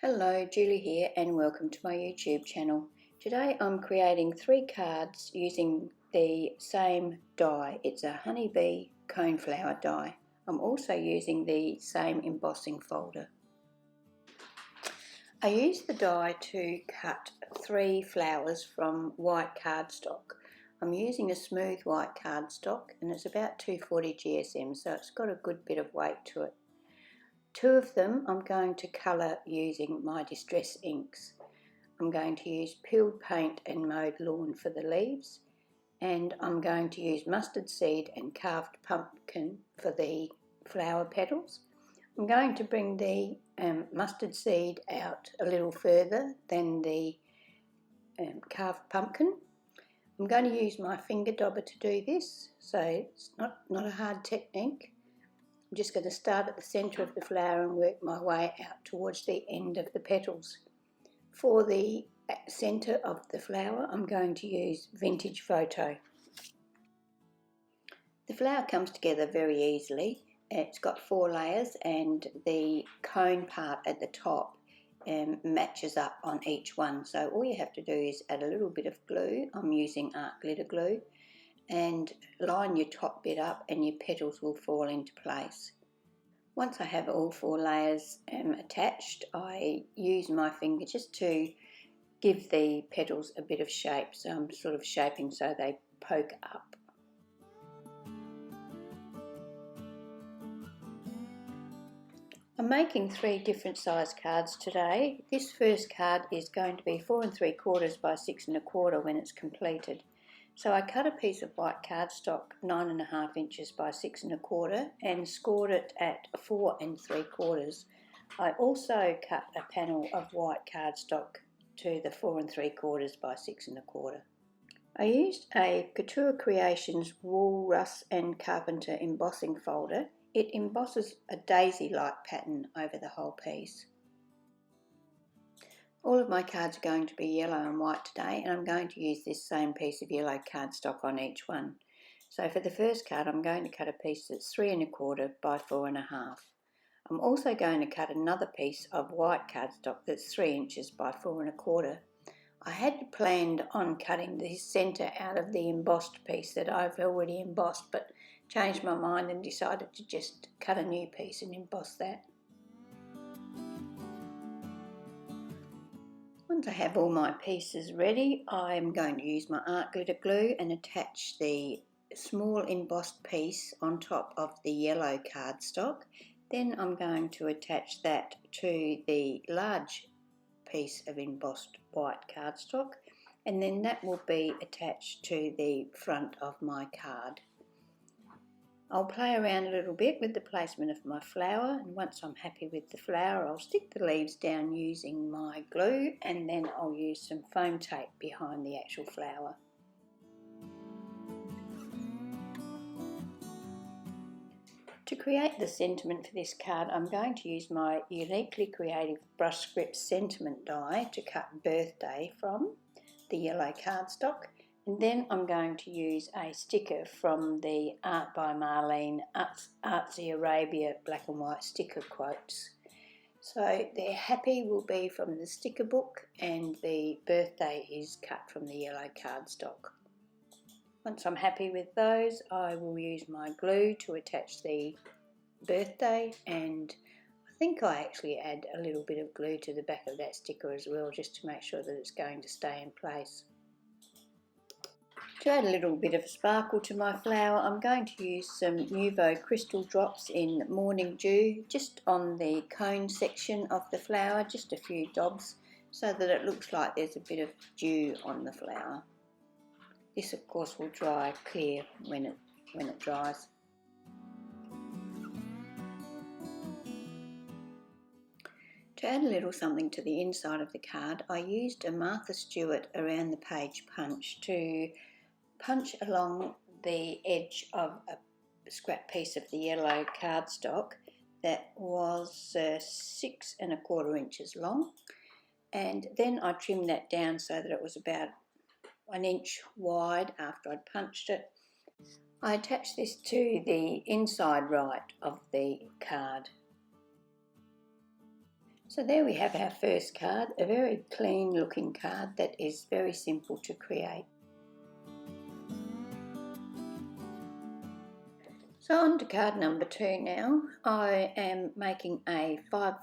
Hello, Julie here and welcome to my YouTube channel. Today I'm creating 3 cards using the same die. It's a Honeybee Coneflower die. I'm also using the same embossing folder. I used the die to cut 3 flowers from white cardstock. I'm using a smooth white cardstock and it's about 240 GSM, so it's got a good bit of weight to it. 2 of them I'm going to colour using my distress inks. I'm going to use peeled paint and Mowed Lawn for the leaves, and I'm going to use mustard seed and carved pumpkin for the flower petals. I'm going to bring the mustard seed out a little further than the carved pumpkin. I'm going to use my finger dauber to do this, so it's not a hard technique. I'm just going to start at the centre of the flower and work my way out towards the end of the petals. For the centre of the flower, I'm going to use Vintage Photo. The flower comes together very easily. It's got 4 layers and the cone part at the top matches up on each one. So all you have to do is add a little bit of glue. I'm using art glitter glue, and line your top bit up and your petals will fall into place. Once I have all 4 layers attached, I use my finger just to give the petals a bit of shape. So I'm sort of shaping so they poke up. I'm making 3 different size cards today. This first card is going to be 4 3/4 by 6 1/4 when it's completed. So I cut a piece of white cardstock 9 1/2 inches by 6 1/4 and scored it at 4 3/4. I also cut a panel of white cardstock to the 4 3/4 by 6 1/4. I used a Couture Creations Wool, Russ and Carpenter embossing folder. It embosses a daisy-like pattern over the whole piece. All of my cards are going to be yellow and white today, and I'm going to use this same piece of yellow cardstock on each one. So for the first card, I'm going to cut a piece that's 3 1/4 by 4 1/2. I'm also going to cut another piece of white cardstock that's 3 inches by 4 1/4. I had planned on cutting the centre out of the embossed piece that I've already embossed, but changed my mind and decided to just cut a new piece and emboss that. Once I have all my pieces ready, I'm going to use my art glitter glue and attach the small embossed piece on top of the yellow cardstock. Then I'm going to attach that to the large piece of embossed white cardstock, and then that will be attached to the front of my card. I'll play around a little bit with the placement of my flower, and once I'm happy with the flower, I'll stick the leaves down using my glue, and then I'll use some foam tape behind the actual flower. To create the sentiment for this card, I'm going to use my Uniquely Creative Brush Script Sentiment die to cut Birthday from the yellow cardstock. And then I'm going to use a sticker from the Art by Marlene Artsy Arabia black and white sticker quotes. So the happy will be from the sticker book and the birthday is cut from the yellow cardstock. Once I'm happy with those, I will use my glue to attach the birthday, and I think I actually add a little bit of glue to the back of that sticker as well, just to make sure that it's going to stay in place. To add a little bit of sparkle to my flower, I'm going to use some Nuvo crystal drops in Morning Dew just on the cone section of the flower, just a few dobs, so that it looks like there's a bit of dew on the flower. This of course will dry clear when it dries. To add a little something to the inside of the card, I used a Martha Stewart around the page punch to punch along the edge of a scrap piece of the yellow cardstock that was 6 1/4 inches long, and then I trimmed that down so that it was about 1 inch wide after I'd punched it. I attached this to the inside right of the card. So there we have our first card, a very clean looking card that is very simple to create. So on to card number 2 now. I am making a 5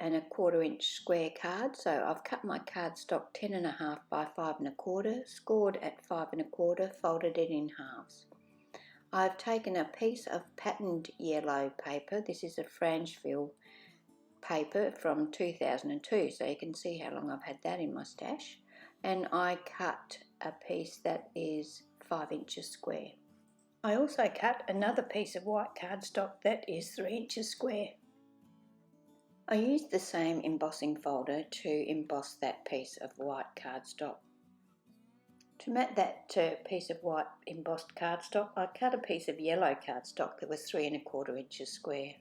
1/4 inch square card. So I've cut my cardstock 10.5 by 5 1/4, scored at 5 1/4, folded it in halves. I've taken a piece of patterned yellow paper. This is a Francheville paper from 2002, so you can see how long I've had that in my stash. And I cut a piece that is 5 inches square. I also cut another piece of white cardstock that is 3 inches square. I used the same embossing folder to emboss that piece of white cardstock. To mat that piece of white embossed cardstock, I cut a piece of yellow cardstock that was 3 1/4 inches square.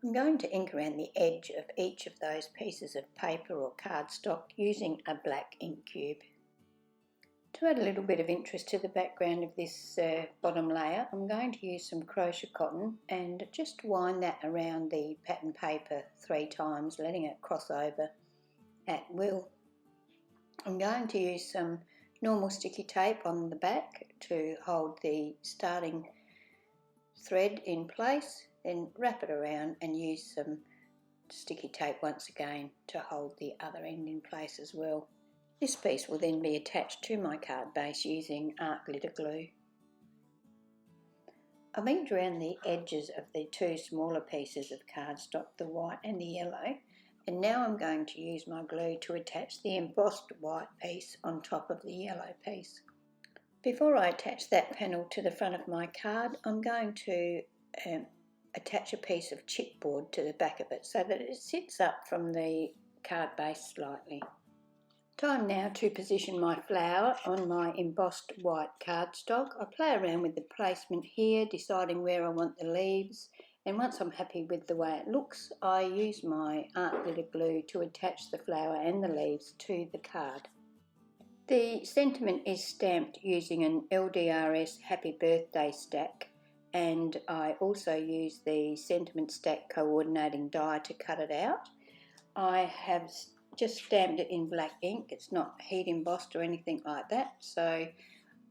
I'm going to ink around the edge of each of those pieces of paper or cardstock using a black ink cube. To add a little bit of interest to the background of this bottom layer, I'm going to use some crochet cotton and just wind that around the pattern paper 3 times, letting it cross over at will. I'm going to use some normal sticky tape on the back to hold the starting thread in place, then wrap it around and use some sticky tape once again to hold the other end in place as well. This piece will then be attached to my card base using art glitter glue. I've inked around the edges of the 2 smaller pieces of cardstock, the white and the yellow, and now I'm going to use my glue to attach the embossed white piece on top of the yellow piece. Before I attach that panel to the front of my card, I'm going to attach a piece of chipboard to the back of it so that it sits up from the card base slightly. Time now to position my flower on my embossed white cardstock. I play around with the placement here, deciding where I want the leaves, and once I'm happy with the way it looks, I use my art glitter glue to attach the flower and the leaves to the card. The sentiment is stamped using an LDRS Happy Birthday stack, and I also use the sentiment stack coordinating die to cut it out. I have just stamped it in black ink. It's not heat embossed or anything like that, so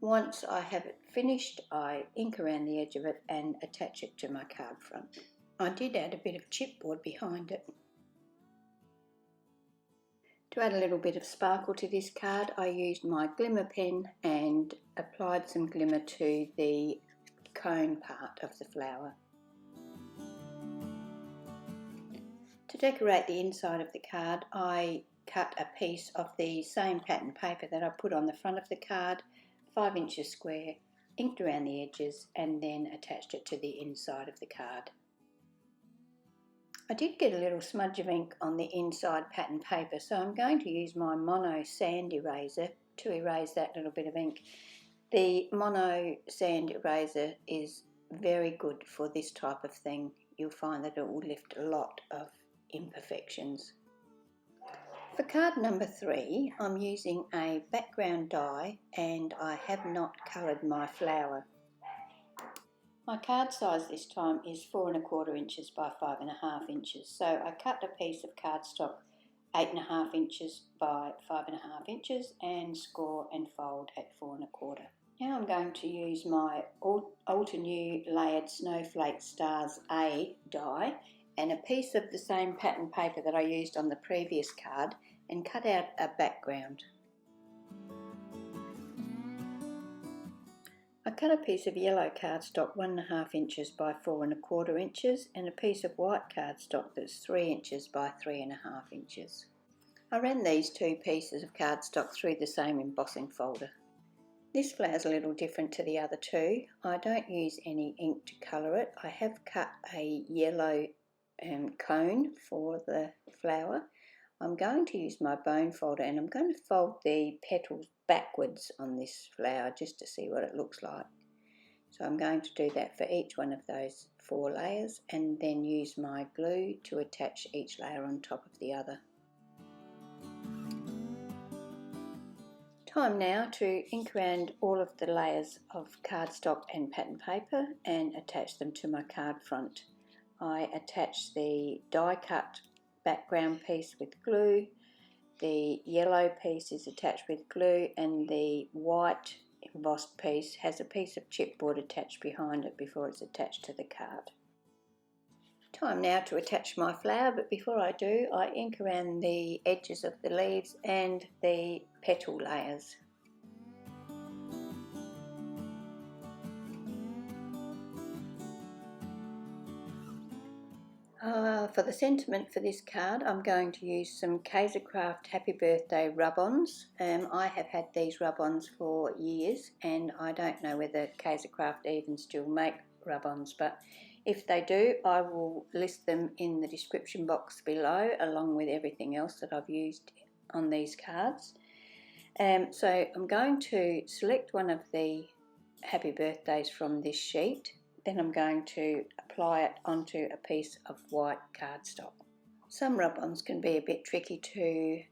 once I have it finished, I ink around the edge of it and attach it to my card front. I did add a bit of chipboard behind it. To add a little bit of sparkle to this card, I used my glimmer pen and applied some glimmer to the cone part of the flower. To decorate the inside of the card, I cut a piece of the same pattern paper that I put on the front of the card, 5 inches square, inked around the edges, and then attached it to the inside of the card. I did get a little smudge of ink on the inside pattern paper, so I'm going to use my Mono sand eraser to erase that little bit of ink. The Mono sand eraser is very good for this type of thing. You'll find that it will lift a lot of imperfections. For card number 3, I'm using a background die and I have not coloured my flower. My card size this time is 4 1/4 inches by 5 1/2 inches, so I cut a piece of cardstock 8 1/2 inches by 5 1/2 inches and score and fold at 4 1/4. Now I'm going to use my Alter New Layered Snowflake Stars A die and a piece of the same pattern paper that I used on the previous card and cut out a background. I cut a piece of yellow cardstock 1 1/2 inches by 4 1/4 inches and a piece of white cardstock that's 3 inches by 3 1/2 inches. I ran these 2 pieces of cardstock through the same embossing folder. This flower's a little different to the other 2. I don't use any ink to colour it. I have cut a yellow cone for the flower. I'm going to use my bone folder and I'm going to fold the petals backwards on this flower just to see what it looks like. So I'm going to do that for each one of those 4 layers and then use my glue to attach each layer on top of the other. Time now to ink around all of the layers of cardstock and pattern paper and attach them to my card front. I attach the die cut background piece with glue, the yellow piece is attached with glue, and the white embossed piece has a piece of chipboard attached behind it before it's attached to the card. Time now to attach my flower, but before I do, I ink around the edges of the leaves and the petal layers. For the sentiment for this card, I'm going to use some Kaisercraft Happy Birthday rub-ons. I have had these rub-ons for years, and I don't know whether Kaisercraft even still make rub-ons, but if they do, I will list them in the description box below, along with everything else that I've used on these cards. So I'm going to select one of the Happy Birthdays from this sheet. Then I'm going to apply it onto a piece of white cardstock. Some rub-ons can be a bit tricky to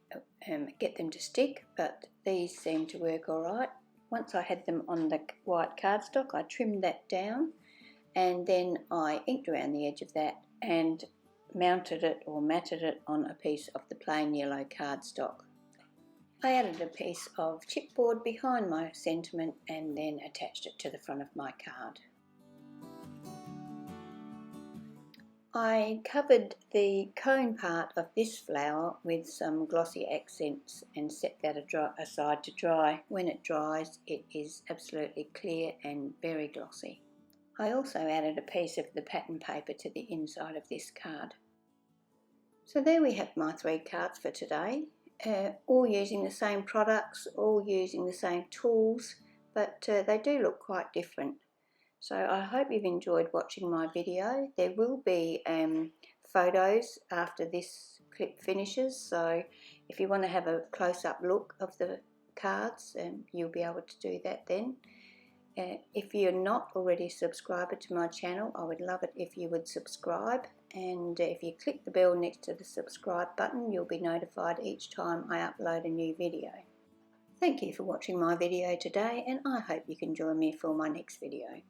get them to stick, but these seem to work alright. Once I had them on the white cardstock, I trimmed that down, and then I inked around the edge of that and mounted it or matted it on a piece of the plain yellow cardstock. I added a piece of chipboard behind my sentiment and then attached it to the front of my card. I covered the cone part of this flower with some Glossy Accents and set that aside to dry. When it dries, it is absolutely clear and very glossy. I also added a piece of the pattern paper to the inside of this card. So there we have my 3 cards for today, all using the same products, all using the same tools, but they do look quite different. So I hope you've enjoyed watching my video. There will be photos after this clip finishes, so if you want to have a close-up look of the cards, you'll be able to do that then. If you're not already a subscriber to my channel, I would love it if you would subscribe, and if you click the bell next to the subscribe button, you'll be notified each time I upload a new video. Thank you for watching my video today, and I hope you can join me for my next video.